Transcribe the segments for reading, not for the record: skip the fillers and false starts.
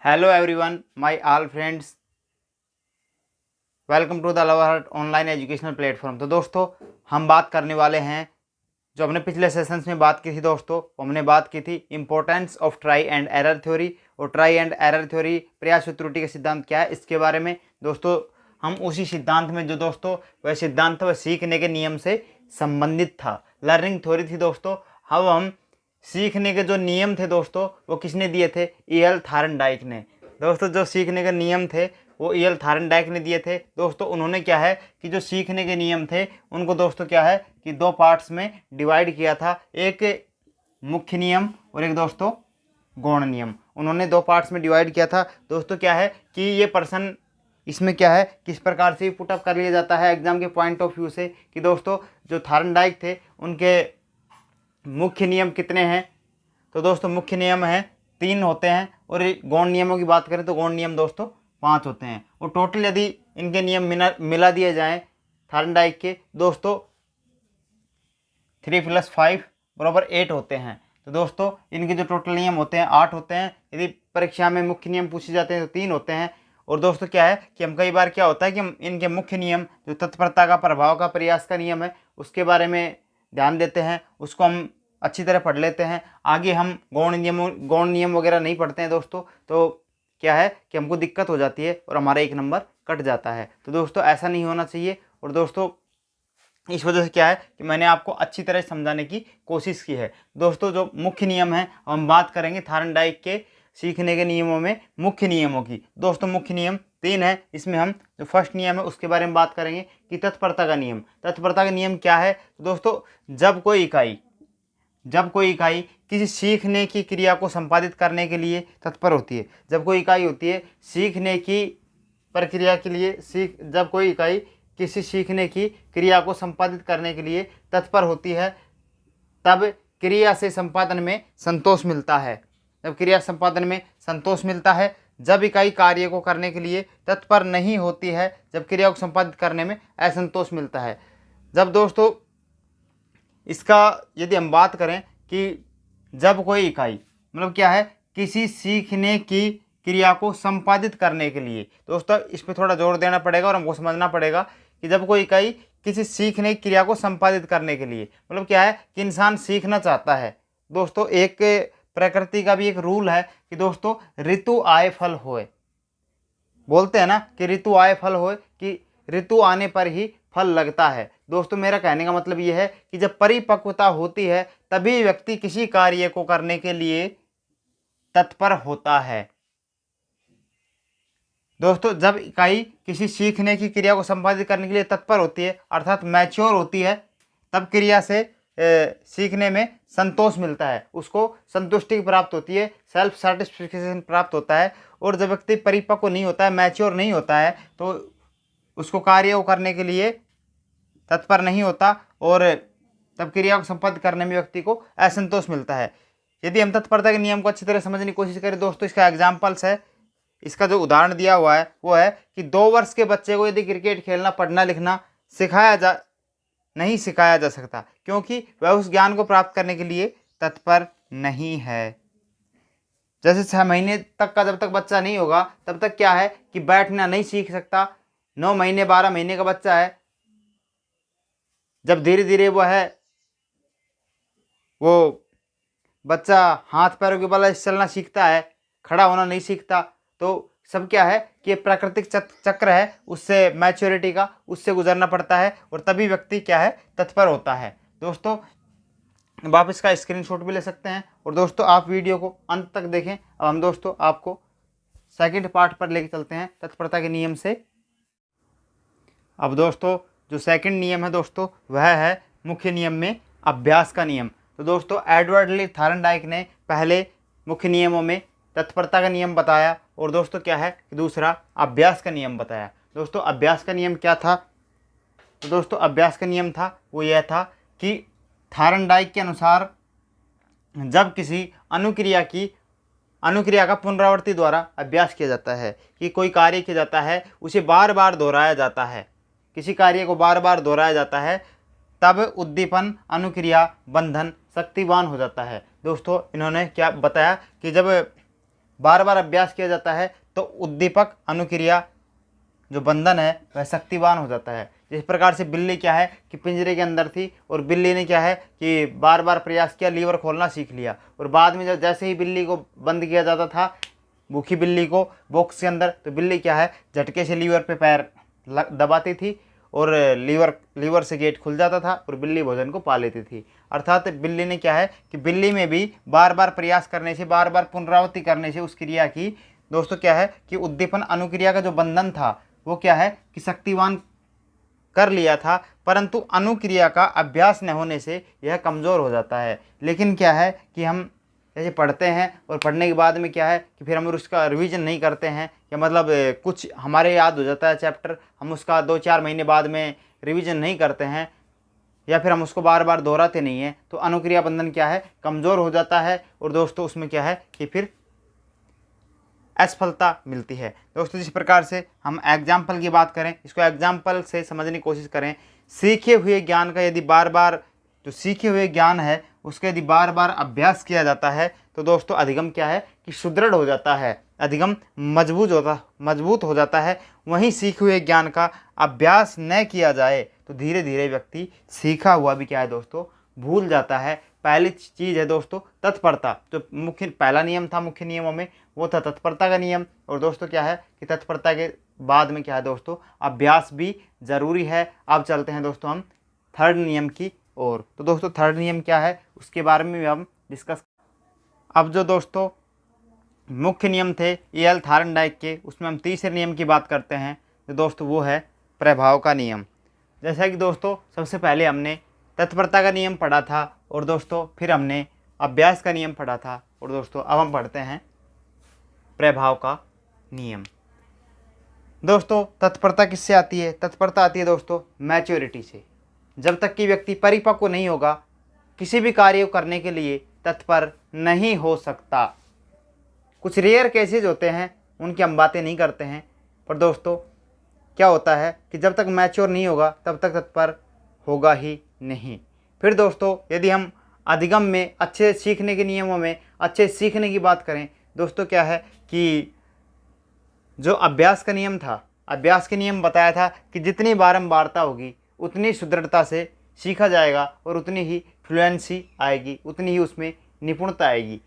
Hello everyone, my all friends, welcome to the lover heart online educational platform. तो दोस्तों, हम बात करने वाले हैं जो हमने पिछले सेशंस में बात की थी। दोस्तों, हमने बात की थी importance of try and error theory, और ट्राई एंड एरर थ्योरी प्रयास व त्रुटि का सिद्धांत क्या है इसके बारे में। दोस्तों, हम उसी सिद्धांत में जो दोस्तों वह सिद्धांत वह सीखने के नियम से संबंधित था, लर्निंग थ्योरी थी। दोस्तों, अब हम सीखने के जो नियम थे दोस्तों वो किसने दिए थे? E.L. थारनडाइक ने। दोस्तों, जो सीखने के नियम थे वो E.L. थारनडाइक ने दिए थे। दोस्तों, उन्होंने क्या है कि जो सीखने के नियम थे उनको दोस्तों क्या है कि दो पार्ट्स में डिवाइड किया था, एक मुख्य नियम और एक दोस्तों गौण नियम। उन्होंने दो पार्ट्स में डिवाइड किया था। दोस्तों, क्या है कि ये पर्सन इसमें क्या है किस प्रकार से पुटअप कर लिया जाता है एग्जाम के पॉइंट ऑफ व्यू से कि दोस्तों जो थारनडाइक थे उनके मुख्य नियम कितने हैं। तो दोस्तों मुख्य नियम हैं 3 होते हैं, और गौण नियमों की बात करें तो गौण नियम दोस्तों 5 होते हैं। और टोटल यदि इनके नियम मिला दिए जाएं थारनडाइक के दोस्तों 3 + 5 = 8 होते हैं। तो दोस्तों इनके जो टोटल नियम होते हैं 8 होते हैं। यदि परीक्षा में मुख्य नियम पूछे जाते हैं तो 3 होते हैं। और दोस्तों क्या है कि हम कई बार क्या होता है कि हम इनके मुख्य नियम जो तत्परता का, प्रभाव का, प्रयास का नियम है उसके बारे में ध्यान देते हैं, उसको हम अच्छी तरह पढ़ लेते हैं। आगे हम गौण नियम वगैरह नहीं पढ़ते हैं दोस्तों, तो क्या है कि हमको दिक्कत हो जाती है और हमारा 1 नंबर कट जाता है। तो दोस्तों ऐसा नहीं होना चाहिए। और दोस्तों इस वजह से क्या है कि मैंने आपको अच्छी तरह समझाने की कोशिश की है। दोस्तों जो मुख्य नियम है हम बात करेंगे थारनडाइक के सीखने के नियमों में मुख्य नियमों की। दोस्तों मुख्य नियम 3 है। इसमें हम जो फर्स्ट नियम है उसके बारे में बात करेंगे कि तत्परता का नियम। तत्परता का नियम क्या है? दोस्तों जब कोई इकाई किसी सीखने की क्रिया को संपादित करने के लिए तत्पर होती है, जब कोई इकाई होती है सीखने की प्रक्रिया के लिए जब कोई इकाई किसी सीखने की क्रिया को संपादित करने के लिए तत्पर होती है, तब क्रिया से संपादन में संतोष मिलता है। जब क्रिया संपादन में संतोष मिलता है, जब इकाई कार्य को करने के लिए तत्पर नहीं होती है, जब क्रिया को संपादित करने में असंतोष मिलता है। जब दोस्तों इसका यदि हम बात करें कि जब कोई इकाई मतलब क्या है किसी सीखने की क्रिया को संपादित करने के लिए, दोस्तों इस पर थोड़ा जोर देना पड़ेगा और हमको समझना पड़ेगा कि जब कोई इकाई किसी सीखने की क्रिया को संपादित करने के लिए मतलब क्या है कि इंसान सीखना चाहता है। दोस्तों एक प्रकृति का भी एक रूल है कि दोस्तों ऋतु आए फल होए, बोलते हैं ना कि ऋतु आए फल होए, कि ऋतु आने पर ही फल लगता है। दोस्तों मेरा कहने का मतलब ये है कि जब परिपक्वता होती है तभी व्यक्ति किसी कार्य को करने के लिए तत्पर होता है। दोस्तों जब इकाई किसी सीखने की क्रिया को संपादित करने के लिए तत्पर होती है अर्थात मैच्योर होती है, तब क्रिया से सीखने में संतोष मिलता है, उसको संतुष्टि प्राप्त होती है, सेल्फ सेटिस्फिकेशन प्राप्त होता है। और जब व्यक्ति परिपक्व नहीं होता है, मैच्योर नहीं होता है, तो उसको कार्य को करने के लिए तत्पर नहीं होता और तब क्रिया को संपादित करने में व्यक्ति को असंतोष मिलता है। यदि हम तत्परता के नियम को अच्छी तरह समझने की कोशिश करें दोस्तों, इसका एग्जाम्पल्स है, इसका जो उदाहरण दिया हुआ है वो है कि 2 वर्ष के बच्चे को यदि क्रिकेट खेलना, पढ़ना, लिखना नहीं सिखाया जा सकता, क्योंकि वह उस ज्ञान को प्राप्त करने के लिए तत्पर नहीं है। जैसे 6 महीने तक का जब तक बच्चा नहीं होगा तब तक क्या है कि बैठना नहीं सीख सकता। 9 महीने 12 महीने का बच्चा है, जब धीरे धीरे वो बच्चा हाथ पैरों के बल चलना सीखता है, खड़ा होना नहीं सीखता, तो सब क्या है कि ये प्राकृतिक चक्र है, उससे मैच्योरिटी का उससे गुजरना पड़ता है और तभी व्यक्ति क्या है तत्पर होता है। दोस्तों आप इसका स्क्रीनशॉट भी ले सकते हैं और दोस्तों आप वीडियो को अंत तक देखें। अब हम दोस्तों आपको सेकंड पार्ट पर लेके चलते हैं तत्परता के नियम से। अब दोस्तों जो सेकंड नियम है दोस्तों वह है मुख्य नियम में अभ्यास का नियम। तो दोस्तों एडवर्ड ली थारनडाइक ने पहले मुख्य नियमों में तत्परता का नियम बताया और दोस्तों क्या है कि दूसरा अभ्यास का नियम बताया। दोस्तों अभ्यास का नियम क्या था? तो दोस्तों अभ्यास का नियम था वो यह था कि थारनडाइक के अनुसार जब किसी अनुक्रिया का पुनरावृत्ति द्वारा अभ्यास किया जाता है, कि कोई कार्य किया जाता है उसे बार बार दोहराया जाता है, किसी कार्य को बार बार दोहराया जाता है, तब उद्दीपन, अनुक्रिया, बंधन शक्तिवान हो जाता है। दोस्तों इन्होंने क्या बताया कि जब बार बार अभ्यास किया जाता है तो उद्दीपक अनुक्रिया जो बंधन है वह शक्तिवान हो जाता है। जिस प्रकार से बिल्ली क्या है कि पिंजरे के अंदर थी और बिल्ली ने क्या है कि बार बार प्रयास किया, लीवर खोलना सीख लिया, और बाद में जब जैसे ही बिल्ली को बंद किया जाता था, भूखी बिल्ली को बॉक्स के अंदर, तो बिल्ली क्या है झटके से लीवर पे पैर दबाती थी और लीवर से गेट खुल जाता था और बिल्ली भोजन को पा लेती थी। अर्थात बिल्ली ने क्या है कि बिल्ली में भी बार बार प्रयास करने से, बार बार पुनरावृत्ति करने से उस क्रिया की दोस्तों क्या है कि उद्दीपन अनुक्रिया का जो बंधन था वो क्या है कि शक्तिवान कर लिया था, परंतु अनुक्रिया का अभ्यास न होने से यह कमज़ोर हो जाता है। लेकिन क्या है कि हम जैसे पढ़ते हैं और पढ़ने के बाद में क्या है कि फिर हम उसका रिवीजन नहीं करते हैं, या मतलब कुछ हमारे याद हो जाता है चैप्टर, हम उसका 2-4 महीने बाद में रिवीजन नहीं करते हैं, या फिर हम उसको बार बार दोहराते नहीं हैं, तो अनुक्रिया बंधन क्या है कमज़ोर हो जाता है और दोस्तों उसमें क्या है कि फिर असफलता मिलती है। दोस्तों जिस प्रकार से हम एग्जाम्पल की बात करें, इसको एग्जाम्पल से समझने की कोशिश करें। सीखे हुए ज्ञान का यदि बार बार जो सीखे हुए ज्ञान है उसका यदि बार बार अभ्यास किया जाता है तो दोस्तों अधिगम क्या है कि सुदृढ़ हो जाता है, अधिगम मजबूत हो जाता है। वहीं सीखे हुए ज्ञान का अभ्यास न किया जाए तो धीरे धीरे व्यक्ति सीखा हुआ भी क्या है दोस्तों भूल जाता है। पहली चीज़ है दोस्तों तत्परता, जो मुख्य पहला नियम था मुख्य नियमों में वो था तत्परता का नियम, और दोस्तों क्या है कि तत्परता के बाद में क्या है दोस्तों अभ्यास भी ज़रूरी है। अब चलते हैं दोस्तों हम थर्ड नियम की ओर। तो दोस्तों थर्ड नियम क्या है उसके बारे में भी हम डिस्कस। अब जो दोस्तों मुख्य नियम थे एल थार्नडाइक के, उसमें हम तीसरे नियम की बात करते हैं, जो दोस्तों वो है प्रभाव का नियम। जैसा कि दोस्तों सबसे पहले हमने तत्परता का नियम पढ़ा था और दोस्तों फिर हमने अभ्यास का नियम पढ़ा था, और दोस्तों अब हम पढ़ते हैं प्रभाव का नियम। दोस्तों तत्परता किससे आती है? तत्परता आती है दोस्तों मैच्योरिटी से। जब तक कि व्यक्ति परिपक्व नहीं होगा किसी भी कार्य को करने के लिए तत्पर नहीं हो सकता। कुछ रेयर केसेस होते हैं उनकी हम बातें नहीं करते हैं, पर दोस्तों क्या होता है कि जब तक मैच्योर नहीं होगा तब तक तत्पर होगा ही नहीं। फिर दोस्तों यदि हम अधिगम में अच्छे सीखने के नियमों में अच्छे सीखने की बात करें, दोस्तों क्या है कि जो अभ्यास का नियम था, अभ्यास के नियम बताया था कि जितनी बारंबारता होगी उतनी सुदृढ़ता से सीखा जाएगा और उतनी ही फ्लुएंसी आएगी, उतनी ही उसमें निपुणता आएगी।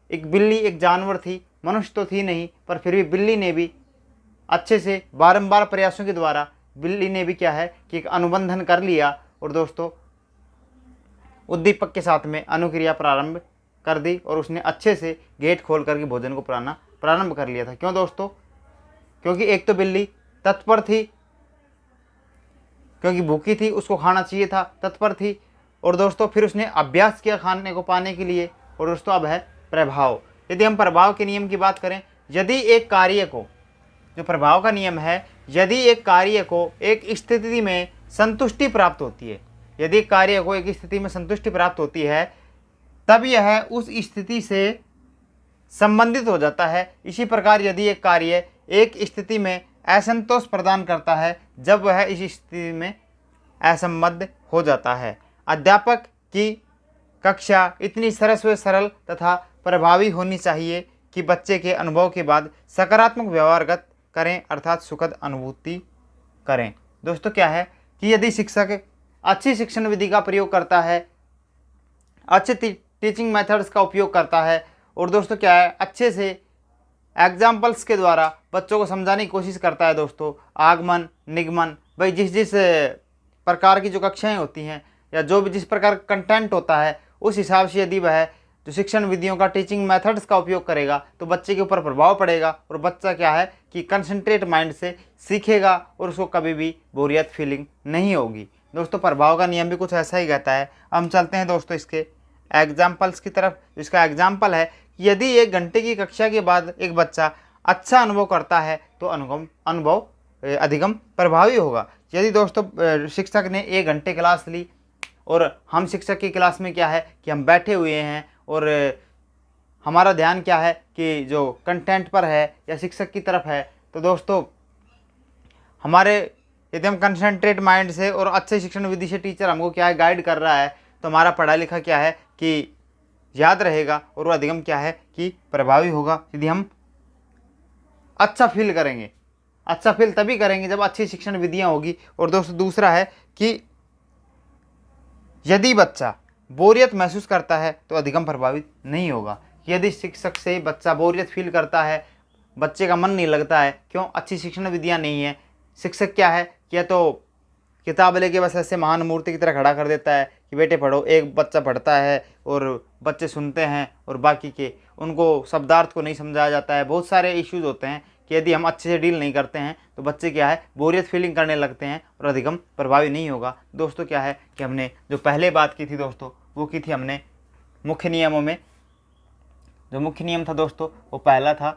एक बिल्ली एक जानवर थी, मनुष्य तो थी नहीं, पर फिर भी बिल्ली ने भी अच्छे से बारंबार प्रयासों के द्वारा बिल्ली ने भी क्या है कि एक अनुबंधन कर लिया और दोस्तों उद्दीपक के साथ में अनुक्रिया प्रारंभ कर दी और उसने अच्छे से गेट खोल करके भोजन को पाना प्रारंभ कर लिया था। क्यों दोस्तों? क्योंकि एक तो बिल्ली तत्पर थी, क्योंकि भूखी थी, उसको खाना चाहिए था, तत्पर थी, और दोस्तों फिर उसने अभ्यास किया खाने को पाने के लिए। और दोस्तों अब है प्रभाव। यदि हम प्रभाव के नियम की बात करें, यदि एक कार्य को, जो प्रभाव का नियम है, यदि एक कार्य को एक स्थिति में संतुष्टि प्राप्त होती है, यदि कार्य को एक स्थिति में संतुष्टि प्राप्त होती है तब यह उस स्थिति से संबंधित हो जाता है। इसी प्रकार यदि एक कार्य एक स्थिति में असंतोष प्रदान करता है जब वह इस स्थिति में असंबद्ध हो जाता है। अध्यापक की कक्षा इतनी सरल तथा प्रभावी होनी चाहिए कि बच्चे के अनुभव के बाद सकारात्मक व्यवहारगत करें, अर्थात सुखद अनुभूति करें। दोस्तों क्या है कि यदि शिक्षक अच्छी शिक्षण विधि का प्रयोग करता है, अच्छे टीचिंग मेथड्स का उपयोग करता है, और दोस्तों क्या है अच्छे से एग्जाम्पल्स के द्वारा बच्चों को समझाने की कोशिश करता है, दोस्तों आगमन निगमन, भाई जिस प्रकार की जो कक्षाएं होती हैं या जो भी जिस प्रकार कंटेंट होता है उस हिसाब से यदि वह जो शिक्षण विधियों का टीचिंग मेथड्स का उपयोग करेगा तो बच्चे के ऊपर प्रभाव पड़ेगा और बच्चा क्या है कि कंसंट्रेट माइंड से सीखेगा और उसको कभी भी बोरियत फीलिंग नहीं होगी। दोस्तों प्रभाव का नियम भी कुछ ऐसा ही कहता है। हम चलते हैं दोस्तों इसके एग्जाम्पल्स की तरफ। इसका एग्जाम्पल है कि यदि 1 घंटे की कक्षा के बाद एक बच्चा अच्छा अनुभव करता है तो अनुभव अधिगम प्रभावी होगा। यदि दोस्तों शिक्षक ने 1 घंटे क्लास ली और हम शिक्षक की क्लास में क्या है कि हम बैठे हुए हैं और हमारा ध्यान क्या है कि जो कंटेंट पर है या शिक्षक की तरफ है, तो दोस्तों हमारे यदि हम कंसंट्रेट माइंड से और अच्छे शिक्षण विधि से टीचर हमको क्या है गाइड कर रहा है तो हमारा पढ़ा लिखा क्या है कि याद रहेगा और वो अधिगम क्या है कि प्रभावी होगा। यदि हम अच्छा फील करेंगे। अच्छा फील तभी करेंगे जब अच्छी शिक्षण विधियाँ होगी। और दोस्तों दूसरा है कि यदि बच्चा बोरियत महसूस करता है तो अधिगम प्रभावित नहीं होगा। यदि शिक्षक से बच्चा बोरियत फील करता है, बच्चे का मन नहीं लगता है, क्यों? अच्छी शिक्षण विधियाँ नहीं है। शिक्षक क्या है, या तो किताब लेके बस ऐसे महान मूर्ति की तरह खड़ा कर देता है कि बेटे पढ़ो, एक बच्चा पढ़ता है और बच्चे सुनते हैं और बाकी के उनको शब्दार्थ को नहीं समझाया जाता है। बहुत सारे इश्यूज होते हैं कि यदि हम अच्छे से डील नहीं करते हैं तो बच्चे क्या है, बोरियत फीलिंग करने लगते हैं और अधिगम प्रभावी नहीं होगा। दोस्तों क्या है कि हमने जो पहले बात की थी दोस्तों, वो की थी हमने मुख्य नियमों में। जो मुख्य नियम था दोस्तों वो पहला था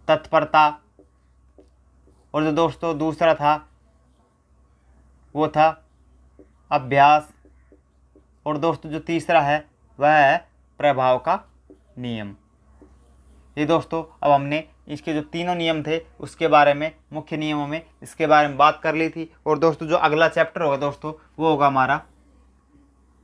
तत्परता, और जो दोस्तों दूसरा था वो था अभ्यास, और दोस्तों जो तीसरा है वह है प्रभाव का नियम। ये दोस्तों अब हमने इसके जो तीनों नियम थे उसके बारे में, मुख्य नियमों में इसके बारे में बात कर ली थी। और दोस्तों जो अगला चैप्टर होगा दोस्तों वो होगा हमारा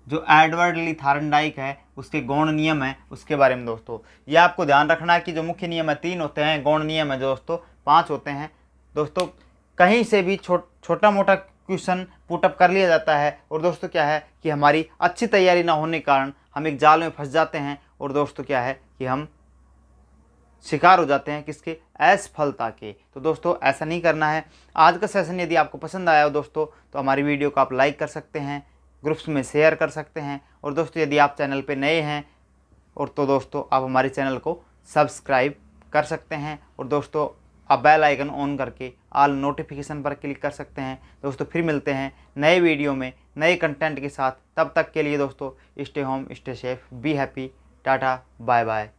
जो एडवर्ड ली थार्नडाइक है उसके गौण नियम है उसके बारे में। दोस्तों ये आपको ध्यान रखना है कि जो मुख्य नियम है 3 होते हैं, गौण नियम है दोस्तों 5 होते हैं। दोस्तों कहीं से भी छोटा मोटा क्वेश्चन पुटअप कर लिया जाता है, और दोस्तों क्या है कि हमारी अच्छी तैयारी ना होने के कारण हम एक जाल में फंस जाते हैं, और दोस्तों क्या है कि हम शिकार हो जाते हैं किसके, असफलता के। तो दोस्तों ऐसा नहीं करना है। आज का सेशन यदि आपको पसंद आया हो दोस्तों तो हमारी वीडियो को आप लाइक कर सकते हैं, ग्रुप्स में शेयर कर सकते हैं, और दोस्तों यदि आप चैनल पे नए हैं और तो दोस्तों आप हमारे चैनल को सब्सक्राइब कर सकते हैं, और दोस्तों आप बेल आइकन ऑन करके ऑल नोटिफिकेशन पर क्लिक कर सकते हैं। दोस्तों फिर मिलते हैं नए वीडियो में नए कंटेंट के साथ। तब तक के लिए दोस्तों stay home, stay safe, be happy, tata, bye bye.